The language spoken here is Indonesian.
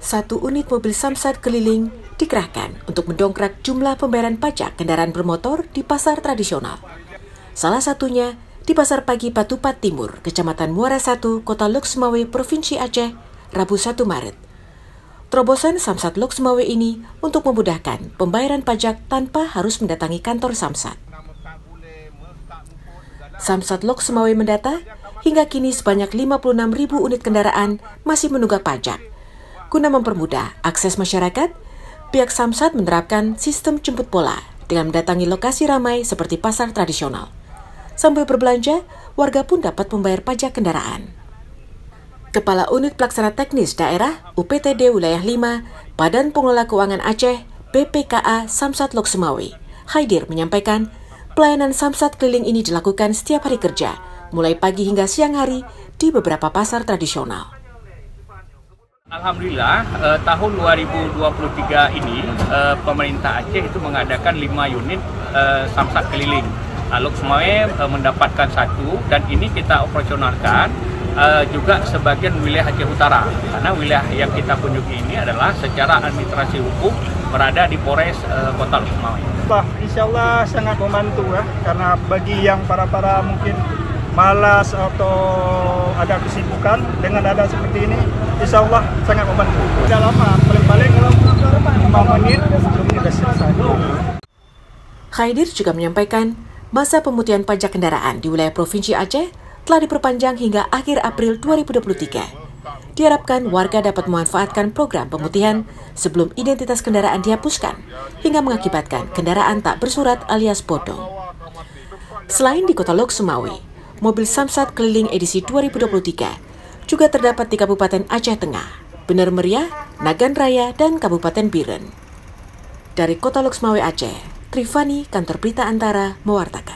Satu unit mobil Samsat keliling dikerahkan untuk mendongkrak jumlah pembayaran pajak kendaraan bermotor di pasar tradisional. Salah satunya di Pasar Pagi Batupat Timur, Kecamatan Muara 1, Kota Lok Sumawe, Provinsi Aceh, Rabu 1 Maret. Terobosan Samsat Lok Sumawe ini untuk memudahkan pembayaran pajak tanpa harus mendatangi kantor Samsat. Samsat Lok Sumawe mendata, hingga kini sebanyak 56.000 unit kendaraan masih menunggak pajak. Guna mempermudah akses masyarakat, pihak Samsat menerapkan sistem jemput bola dengan mendatangi lokasi ramai seperti pasar tradisional. Sambil berbelanja, warga pun dapat membayar pajak kendaraan. Kepala Unit Pelaksana Teknis Daerah UPTD Wilayah 5, Badan Pengelola Keuangan Aceh, BPKA Samsat Lok Sumawe, Haidir menyampaikan, pelayanan Samsat keliling ini dilakukan setiap hari kerja, mulai pagi hingga siang hari di beberapa pasar tradisional. Alhamdulillah, tahun 2023 ini pemerintah Aceh itu mengadakan 5 unit Samsat keliling. Lok Sumawe mendapatkan 1 dan ini kita operasionalkan juga sebagian wilayah Aceh Utara, karena wilayah yang kita kunjungi ini adalah secara administrasi hukum berada di Polres Kota Lok Sumawe. Insya Allah sangat membantu ya, karena bagi yang para mungkin malas atau ada kesibukan, dengan ada seperti ini, insya Allah sangat membantu. Tidak lama, paling-paling 5 menit sebelum kita selesai. Haidir juga menyampaikan, masa pemutihan pajak kendaraan di wilayah Provinsi Aceh telah diperpanjang hingga akhir April 2023. Diharapkan warga dapat memanfaatkan program pemutihan sebelum identitas kendaraan dihapuskan, hingga mengakibatkan kendaraan tak bersurat alias bodong. Selain di Kota Lok Sumawe, mobil Samsat keliling edisi 2023 juga terdapat di Kabupaten Aceh Tengah, Bener Meriah, Nagan Raya, dan Kabupaten Biren. Dari Kota Lok Sumawe Aceh, Trifani, Kantor Berita Antara, mewartakan.